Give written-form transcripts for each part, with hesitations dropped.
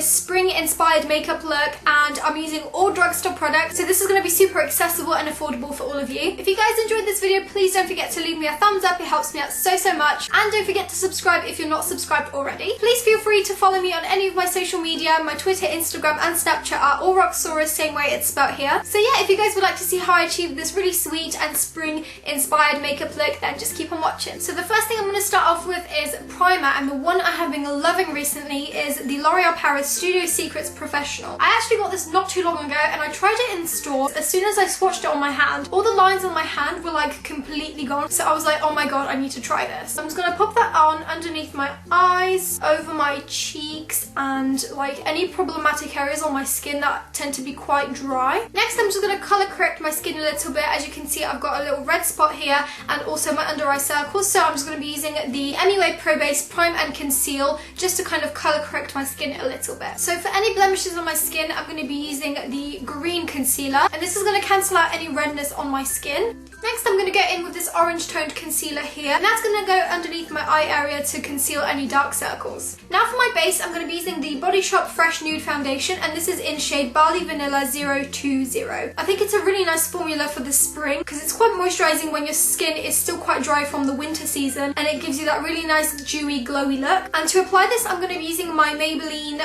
this spring-inspired makeup look, and I'm using all drugstore products, so this is going to be super accessible and affordable for all of you. If you guys enjoyed this video, please don't forget to leave me a thumbs up. It helps me out so much. And don't forget to subscribe if you're not subscribed already. Please feel free to follow me on any of my social media. My Twitter, Instagram and Snapchat are all Roxxsaurus, same way it's spelled here. So yeah, if you guys would like to see how I achieve this really sweet and spring-inspired makeup look, then just keep on watching. So the first thing I'm going to start off with is primer, and the one I have been loving recently is the L'Oreal Paris Studio Secrets Professional. I actually got this not too long ago and I tried it in store. As soon as I swatched it on my hand, all the lines on my hand were like completely gone. So I was like, oh my god, I need to try this. I'm just going to pop that on underneath my eyes, over my cheeks, and like any problematic areas on my skin that tend to be quite dry. Next, I'm just going to colour correct my skin a little bit. As you can see, I've got a little red spot here and also my under eye circles. So I'm just going to be using the MUA Pro Base Prime and Conceal just to kind of colour correct my skin a little bit. So for any blemishes on my skin, I'm going to be using the green concealer, and this is going to cancel out any redness on my skin. Next, I'm going to go in with this orange toned concealer here, and that's going to go underneath my eye area to conceal any dark circles. Now for my base, I'm going to be using the Body Shop Fresh Nude Foundation, and this is in shade Barley Vanilla 020. I think it's a really nice formula for the spring because it's quite moisturising when your skin is still quite dry from the winter season, and it gives you that really nice dewy glowy look. And to apply this, I'm going to be using my Maybelline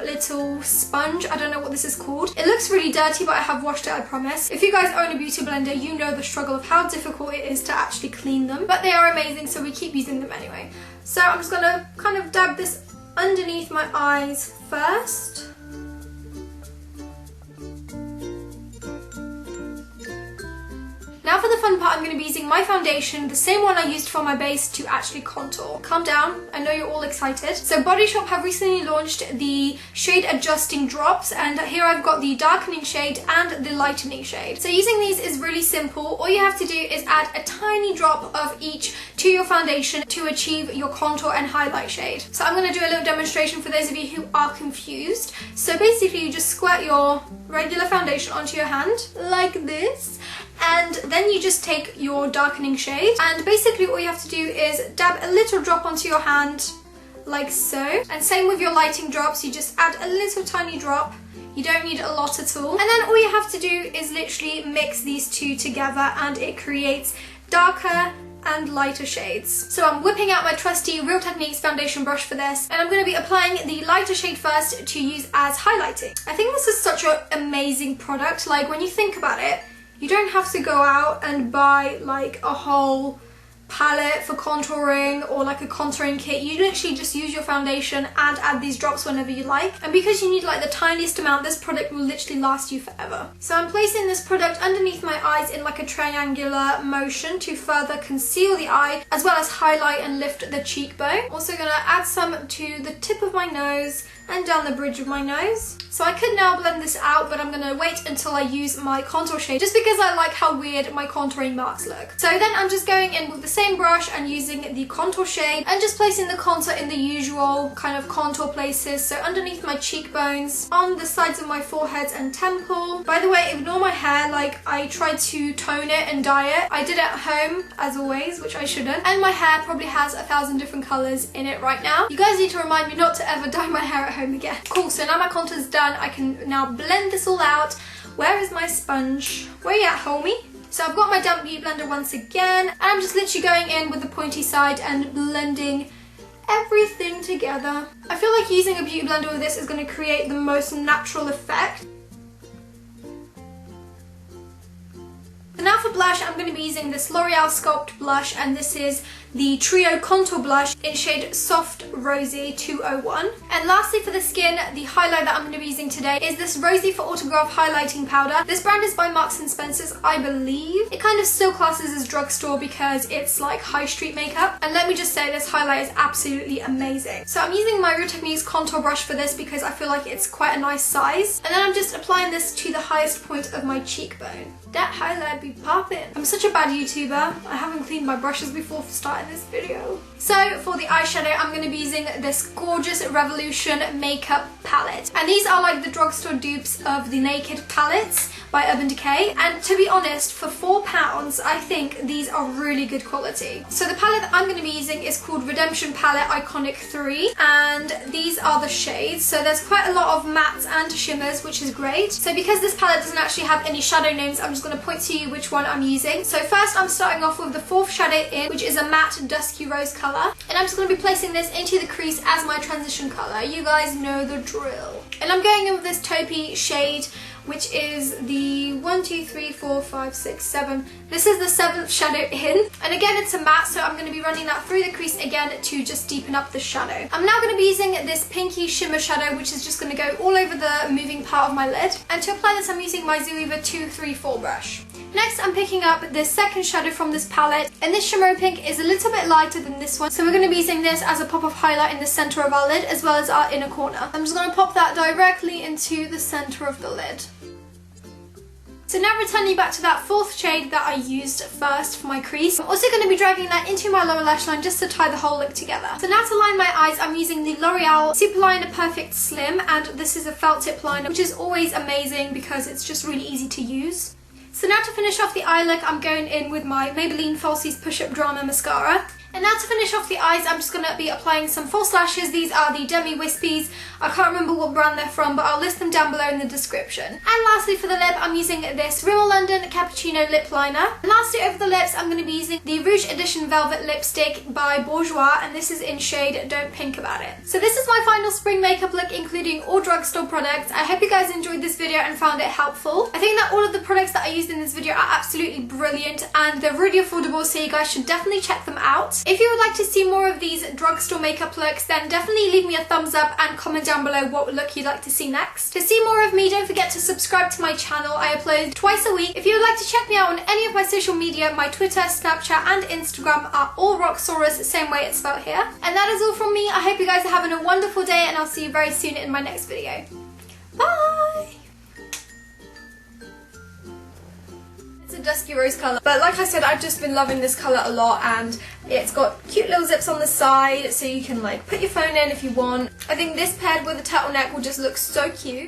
little sponge. I don't know what this is called. It looks really dirty, but I have washed it, I promise. If you guys own a beauty blender, you know the struggle of how difficult it is to actually clean them, but they are amazing, so we keep using them anyway. So I'm just going to kind of dab this underneath my eyes first. Now for the fun part, I'm going to be using my foundation, the same one I used for my base, to actually contour. Calm down, I know you're all excited. So Body Shop have recently launched the shade adjusting drops, and here I've got the darkening shade and the lightening shade. So using these is really simple. All you have to do is add a tiny drop of each to your foundation to achieve your contour and highlight shade. So I'm going to do a little demonstration for those of you who are confused. So basically you just squirt your regular foundation onto your hand like this, and then you just take your darkening shade, and basically all you have to do is dab a little drop onto your hand like so. And same with your lighting drops, you just add a little tiny drop. You don't need a lot at all. And then all you have to do is literally mix these two together, and it creates darker and lighter shades. So I'm whipping out my trusty Real Techniques foundation brush for this, and I'm going to be applying the lighter shade first to use as highlighting. I think this is such an amazing product. Like, when you think about it, you don't have to go out and buy like a whole palette for contouring or like a contouring kit. You literally just use your foundation and add these drops whenever you like. And because you need like the tiniest amount, this product will literally last you forever. So I'm placing this product underneath my eyes in like a triangular motion to further conceal the eye, as well as highlight and lift the cheekbone. Also gonna add some to the tip of my nose and down the bridge of my nose. So I could now blend this out, but I'm gonna wait until I use my contour shade, just because I like how weird my contouring marks look. So then I'm just going in with the same brush and using the contour shade and just placing the contour in the usual kind of contour places. So underneath my cheekbones, on the sides of my forehead and temple. By the way, ignore my hair, like I tried to tone it and dye it. I did it at home, as always, which I shouldn't. And my hair probably has 1,000 different colours in it right now. You guys need to remind me not to ever dye my hair at home again. Cool, so now my contour's done. I can now blend this all out. Where is my sponge? Where you at, homie? So I've got my damp beauty blender once again, and I'm just literally going in with the pointy side and blending everything together. I feel like using a beauty blender with this is going to create the most natural effect. So now for blush, I'm going to be using this L'Oreal Sculpt blush, and this is the Trio Contour Blush in shade Soft Rosy 201. And lastly for the skin, the highlight that I'm going to be using today is this Rosy for Autograph Highlighting Powder. This brand is by Marks & Spencer's, I believe. It kind of still classes as drugstore because it's like high street makeup. And let me just say, this highlight is absolutely amazing. So I'm using my Real Techniques contour brush for this because I feel like it's quite a nice size. And then I'm just applying this to the highest point of my cheekbone. That highlight be be popping. I'm such a bad YouTuber. I haven't cleaned my brushes before for starting this video. So for the eyeshadow, I'm going to be using this gorgeous Revolution makeup palette. And these are like the drugstore dupes of the Naked palettes by Urban Decay. And to be honest, for £4, I think these are really good quality. So the palette that I'm going to be using is called Redemption Palette Iconic 3. And these are the shades. So there's quite a lot of mattes and shimmers, which is great. So because this palette doesn't actually have any shadow names, I'm just going to point to you which one I'm using. So first I'm starting off with the fourth shadow in, which is a matte dusky rose colour. And I'm just going to be placing this into the crease as my transition colour. You guys know the drill. And I'm going in with this taupey shade, which is the 1, 2, 3, 4, 5, 6, 7. This is the 7th shadow in. And again, it's a matte, so I'm going to be running that through the crease again to just deepen up the shadow. I'm now going to be using this pinky shimmer shadow, which is just going to go all over the moving part of my lid. And to apply this, I'm using my Zoeva 234 brush. Next, I'm picking up this second shadow from this palette, and this shimmery pink is a little bit lighter than this one, so we're going to be using this as a pop of highlight in the centre of our lid, as well as our inner corner. I'm just going to pop that directly into the centre of the lid. So now returning back to that fourth shade that I used first for my crease, I'm also going to be dragging that into my lower lash line just to tie the whole look together. So now to line my eyes, I'm using the L'Oreal Superliner Perfect Slim, and this is a felt tip liner, which is always amazing because it's just really easy to use. So now to finish off the eye look, I'm going in with my Maybelline Falsies Push Up Drama Mascara. And now to finish off the eyes, I'm just going to be applying some false lashes. These are the Demi Wispies. I can't remember what brand they're from, but I'll list them down below in the description. And lastly for the lip, I'm using this Rimmel London Cappuccio lip liner. And lastly over the lips, I'm going to be using the Rouge Edition Velvet Lipstick by Bourjois, and this is in shade Don't Pink About It. So this is my final spring makeup look, including all drugstore products. I hope you guys enjoyed this video and found it helpful. I think that all of the products that I used in this video are absolutely brilliant, and they're really affordable, so you guys should definitely check them out. If you would like to see more of these drugstore makeup looks, then definitely leave me a thumbs up and comment down below what look you'd like to see next. To see more of me, don't forget to subscribe to my channel. I upload twice a week. If you would like to check me out on any of my social media, my Twitter, Snapchat and Instagram are all Roxxsaurus, same way it's spelled here. And that is all from me. I hope you guys are having a wonderful day, and I'll see you very soon in my next video. Bye! It's a dusky rose colour, but like I said, I've just been loving this colour a lot, and it's got cute little zips on the side so you can like put your phone in if you want. I think this paired with a turtleneck will just look so cute.